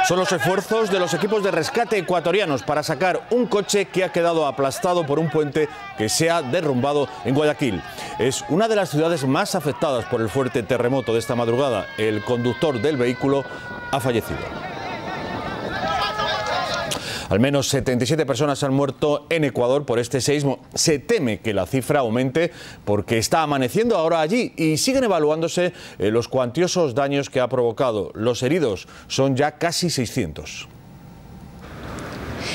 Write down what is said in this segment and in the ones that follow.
Son los esfuerzos de los equipos de rescate ecuatorianos para sacar un coche que ha quedado aplastado por un puente que se ha derrumbado en Guayaquil. Es una de las ciudades más afectadas por el fuerte terremoto de esta madrugada. El conductor del vehículo ha fallecido. Al menos 77 personas han muerto en Ecuador por este seísmo. Se teme que la cifra aumente porque está amaneciendo ahora allí y siguen evaluándose los cuantiosos daños que ha provocado. Los heridos son ya casi 600.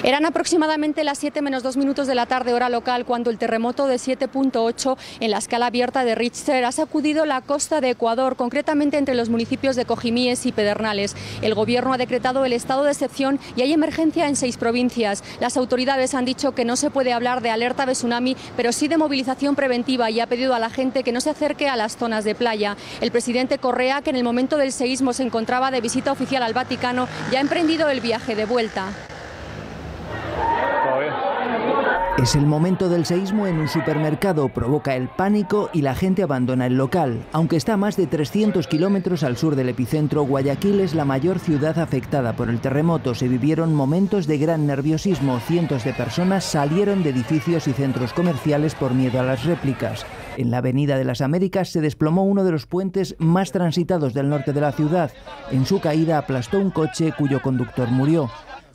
Eran aproximadamente las 7 menos 2 minutos de la tarde, hora local, cuando el terremoto de 7.8 en la escala abierta de Richter ha sacudido la costa de Ecuador, concretamente entre los municipios de Cojimíes y Pedernales. El gobierno ha decretado el estado de excepción y hay emergencia en 6 provincias. Las autoridades han dicho que no se puede hablar de alerta de tsunami, pero sí de movilización preventiva, y ha pedido a la gente que no se acerque a las zonas de playa. El presidente Correa, que en el momento del seísmo se encontraba de visita oficial al Vaticano, ya ha emprendido el viaje de vuelta. Es el momento del seísmo en un supermercado, provoca el pánico y la gente abandona el local. Aunque está a más de 300 kilómetros al sur del epicentro, Guayaquil es la mayor ciudad afectada por el terremoto. Se vivieron momentos de gran nerviosismo. Cientos de personas salieron de edificios y centros comerciales por miedo a las réplicas. En la Avenida de las Américas se desplomó uno de los puentes más transitados del norte de la ciudad. En su caída aplastó un coche cuyo conductor murió.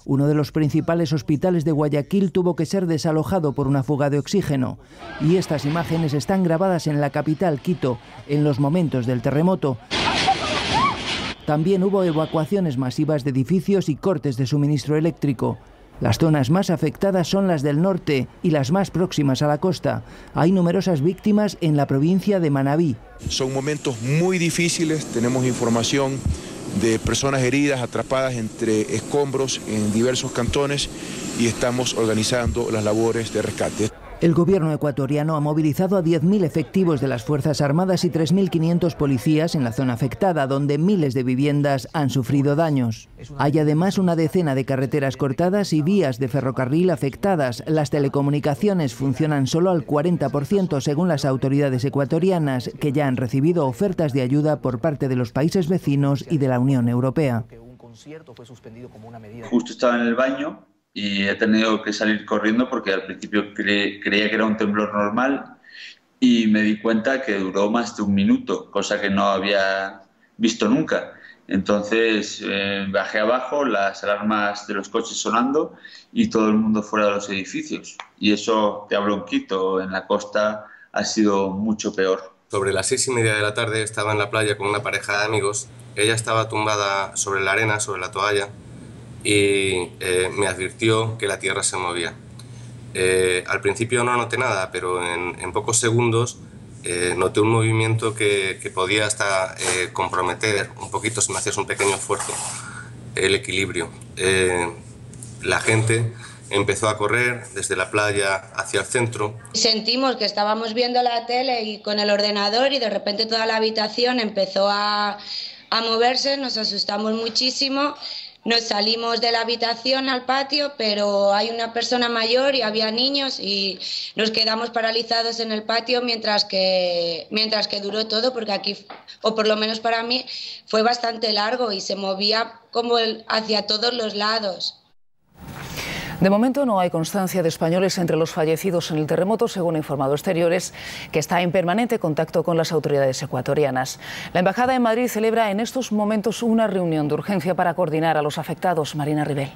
Uno de los principales hospitales de Guayaquil tuvo que ser desalojado por una fuga de oxígeno. Y estas imágenes están grabadas en la capital, Quito, en los momentos del terremoto. También hubo evacuaciones masivas de edificios y cortes de suministro eléctrico. Las zonas más afectadas son las del norte y las más próximas a la costa. Hay numerosas víctimas en la provincia de Manabí. Son momentos muy difíciles, tenemos información de personas heridas, atrapadas entre escombros en diversos cantones, y estamos organizando las labores de rescate. El gobierno ecuatoriano ha movilizado a 10.000 efectivos de las Fuerzas Armadas y 3.500 policías en la zona afectada, donde miles de viviendas han sufrido daños. Hay además una decena de carreteras cortadas y vías de ferrocarril afectadas. Las telecomunicaciones funcionan solo al 40%, según las autoridades ecuatorianas, que ya han recibido ofertas de ayuda por parte de los países vecinos y de la Unión Europea. Justo estaba en el baño y he tenido que salir corriendo porque al principio creía que era un temblor normal, y me di cuenta que duró más de 1 minuto, cosa que no había visto nunca. Entonces bajé abajo, las alarmas de los coches sonando y todo el mundo fuera de los edificios. Y eso, te hablo en Quito, en la costa ha sido mucho peor. Sobre las 6:30 de la tarde estaba en la playa con una pareja de amigos. Ella estaba tumbada sobre la arena, sobre la toalla, y me advirtió que la tierra se movía. Al principio no noté nada, pero en pocos segundos noté un movimiento que podía hasta comprometer un poquito, si me hacías un pequeño esfuerzo, el equilibrio. La gente empezó a correr desde la playa hacia el centro. Sentimos que estábamos viendo la tele y con el ordenador, y de repente toda la habitación empezó a moverse. Nos asustamos muchísimo. Nos salimos de la habitación al patio, pero hay una persona mayor y había niños, y nos quedamos paralizados en el patio mientras que duró todo, porque aquí, o por lo menos para mí, fue bastante largo y se movía como hacia todos los lados. De momento no hay constancia de españoles entre los fallecidos en el terremoto, según ha informado Exteriores, que está en permanente contacto con las autoridades ecuatorianas. La Embajada en Madrid celebra en estos momentos una reunión de urgencia para coordinar a los afectados. Marina Ribel.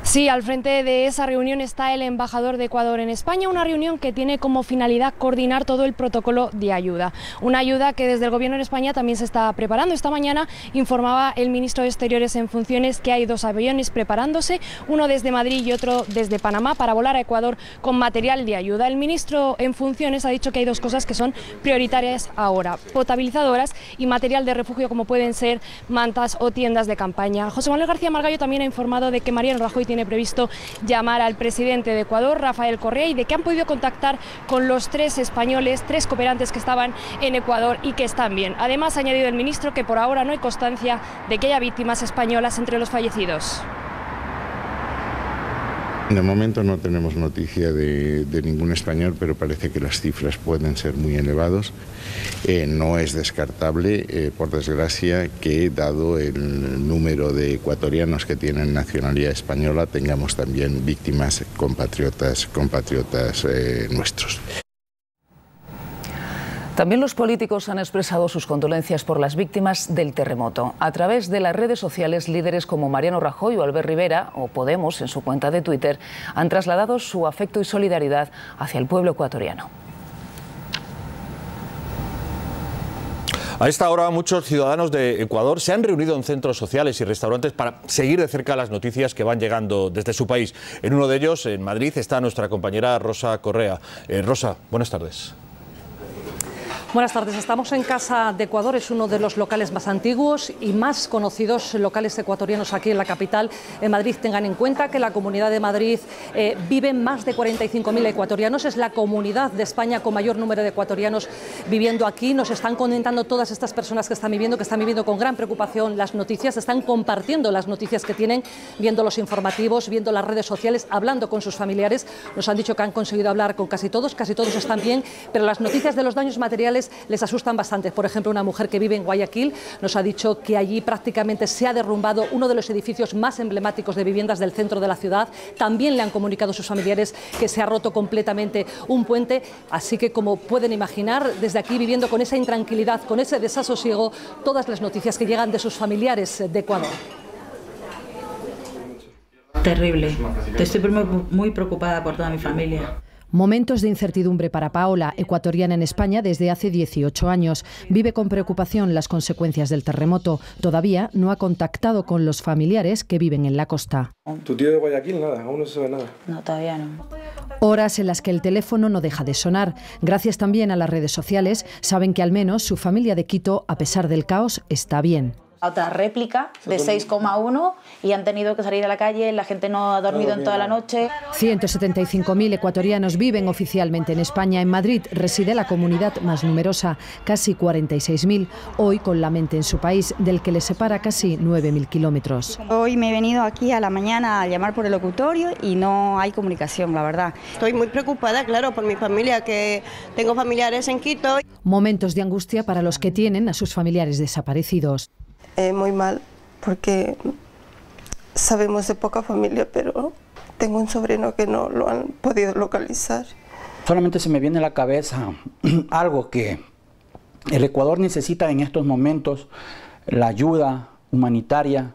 Sí, al frente de esa reunión está el embajador de Ecuador en España, una reunión que tiene como finalidad coordinar todo el protocolo de ayuda. Una ayuda que desde el Gobierno en España también se está preparando. Esta mañana informaba el ministro de Exteriores en funciones que hay 2 aviones preparándose, uno desde Madrid y otro desde Panamá, para volar a Ecuador con material de ayuda. El ministro en funciones ha dicho que hay 2 cosas que son prioritarias ahora: potabilizadoras y material de refugio, como pueden ser mantas o tiendas de campaña. José Manuel García Margallo también ha informado de que Mariano Rajoy tiene previsto llamar al presidente de Ecuador, Rafael Correa, y de que han podido contactar con los 3 españoles, 3 cooperantes que estaban en Ecuador y que están bien. Además, ha añadido el ministro que por ahora no hay constancia de que haya víctimas españolas entre los fallecidos. De momento no tenemos noticia de ningún español, pero parece que las cifras pueden ser muy elevadas. No es descartable, por desgracia, que dado el número de ecuatorianos que tienen nacionalidad española, tengamos también víctimas compatriotas nuestros. También los políticos han expresado sus condolencias por las víctimas del terremoto. A través de las redes sociales, líderes como Mariano Rajoy o Albert Rivera, o Podemos en su cuenta de Twitter, han trasladado su afecto y solidaridad hacia el pueblo ecuatoriano. A esta hora, muchos ciudadanos de Ecuador se han reunido en centros sociales y restaurantes para seguir de cerca las noticias que van llegando desde su país. En uno de ellos, en Madrid, está nuestra compañera Rosa Correa. Rosa, buenas tardes. Buenas tardes, estamos en Casa de Ecuador, es uno de los locales más antiguos y más conocidos locales ecuatorianos aquí en la capital, en Madrid. Tengan en cuenta que la Comunidad de Madrid viven más de 45.000 ecuatorianos, es la comunidad de España con mayor número de ecuatorianos viviendo aquí. Nos están comentando todas estas personas que están viviendo con gran preocupación las noticias, están compartiendo las noticias que tienen, viendo los informativos, viendo las redes sociales, hablando con sus familiares. Nos han dicho que han conseguido hablar con casi todos están bien, pero las noticias de los daños materiales les asustan bastante. Por ejemplo, una mujer que vive en Guayaquil nos ha dicho que allí prácticamente se ha derrumbado uno de los edificios más emblemáticos de viviendas del centro de la ciudad. También le han comunicado a sus familiares que se ha roto completamente un puente. Así que, como pueden imaginar, desde aquí viviendo con esa intranquilidad, con ese desasosiego, todas las noticias que llegan de sus familiares de Ecuador. Terrible. Estoy muy preocupada por toda mi familia. Momentos de incertidumbre para Paola, ecuatoriana en España desde hace 18 años. Vive con preocupación las consecuencias del terremoto. Todavía no ha contactado con los familiares que viven en la costa. ¿Tu tío de Guayaquil nada? ¿Aún no se sabe nada? No, todavía no. Horas en las que el teléfono no deja de sonar. Gracias también a las redes sociales, saben que al menos su familia de Quito, a pesar del caos, está bien. Otra réplica de 6,1 y han tenido que salir a la calle, la gente no ha dormido en toda la noche. 175.000 ecuatorianos viven oficialmente en España. En Madrid reside la comunidad más numerosa, casi 46.000, hoy con la mente en su país, del que le separa casi 9.000 kilómetros. Hoy me he venido aquí a la mañana a llamar por el locutorio y no hay comunicación, la verdad. Estoy muy preocupada, claro, por mi familia, que tengo familiares en Quito. Momentos de angustia para los que tienen a sus familiares desaparecidos. Muy mal, porque sabemos de poca familia, pero tengo un sobrino que no lo han podido localizar. Solamente se me viene a la cabeza algo que el Ecuador necesita en estos momentos: la ayuda humanitaria,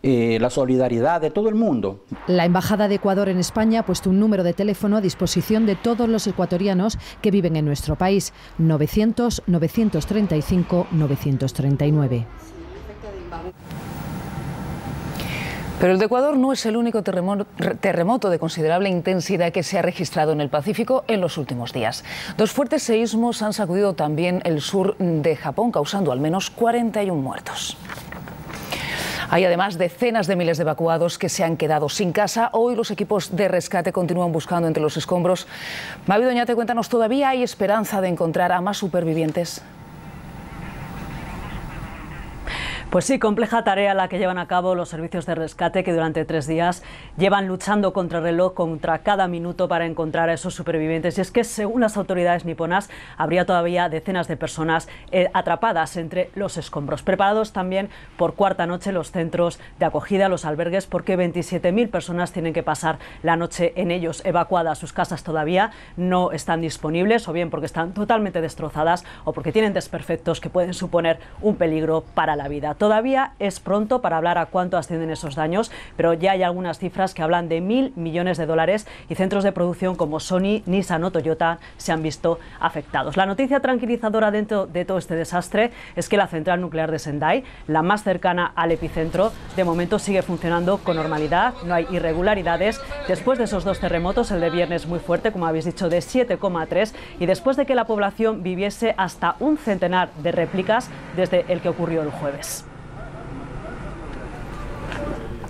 la solidaridad de todo el mundo. La Embajada de Ecuador en España ha puesto un número de teléfono a disposición de todos los ecuatorianos que viven en nuestro país: 900-935-939. Pero el de Ecuador no es el único terremoto de considerable intensidad que se ha registrado en el Pacífico en los últimos días. Dos fuertes seísmos han sacudido también el sur de Japón, causando al menos 41 muertos. Hay además decenas de miles de evacuados que se han quedado sin casa. Hoy los equipos de rescate continúan buscando entre los escombros. Mavi Doñate, cuéntanos, ¿todavía hay esperanza de encontrar a más supervivientes? Pues sí, compleja tarea la que llevan a cabo los servicios de rescate, que durante 3 días llevan luchando contra el reloj, contra cada minuto, para encontrar a esos supervivientes. Y es que, según las autoridades niponas, habría todavía decenas de personas atrapadas entre los escombros. Preparados también por cuarta noche los centros de acogida, los albergues, porque 27.000 personas tienen que pasar la noche en ellos. Evacuadas, sus casas todavía no están disponibles, o bien porque están totalmente destrozadas o porque tienen desperfectos que pueden suponer un peligro para la vida. Todavía es pronto para hablar a cuánto ascienden esos daños, pero ya hay algunas cifras que hablan de $1.000 millones y centros de producción como Sony, Nissan o Toyota se han visto afectados. La noticia tranquilizadora dentro de todo este desastre es que la central nuclear de Sendai, la más cercana al epicentro, de momento sigue funcionando con normalidad, no hay irregularidades. Después de esos 2 terremotos, el de viernes muy fuerte, como habéis dicho, de 7,3, y después de que la población viviese hasta un centenar de réplicas desde el que ocurrió el jueves.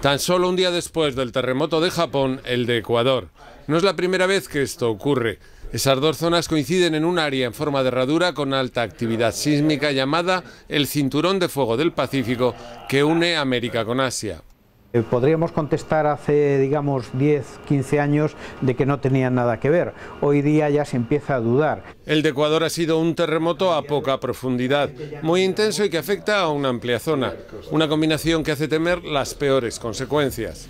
Tan solo un día después del terremoto de Japón, el de Ecuador. No es la primera vez que esto ocurre. Esas dos zonas coinciden en un área en forma de herradura con alta actividad sísmica llamada el Cinturón de Fuego del Pacífico, que une América con Asia. Podríamos contestar hace, digamos, 10, 15 años de que no tenían nada que ver. Hoy día ya se empieza a dudar. El de Ecuador ha sido un terremoto a poca profundidad, muy intenso y que afecta a una amplia zona. Una combinación que hace temer las peores consecuencias.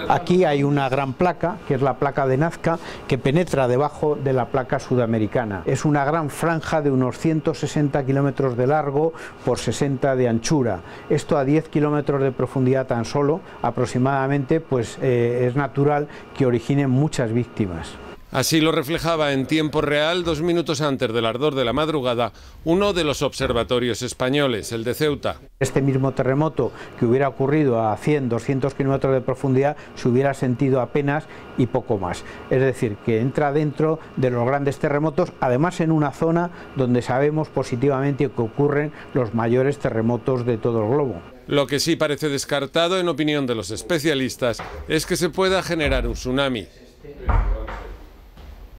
Aquí hay una gran placa, que es la placa de Nazca, que penetra debajo de la placa sudamericana. Es una gran franja de unos 160 kilómetros de largo por 60 de anchura. Esto a 10 kilómetros de profundidad tan solo, aproximadamente, pues es natural que origine muchas víctimas. Así lo reflejaba en tiempo real, 2 minutos antes del ardor de la madrugada, uno de los observatorios españoles, el de Ceuta. Este mismo terremoto que hubiera ocurrido a 100, 200 kilómetros de profundidad se hubiera sentido apenas y poco más. Es decir, que entra dentro de los grandes terremotos, además en una zona donde sabemos positivamente que ocurren los mayores terremotos de todo el globo. Lo que sí parece descartado, en opinión de los especialistas, es que se pueda generar un tsunami.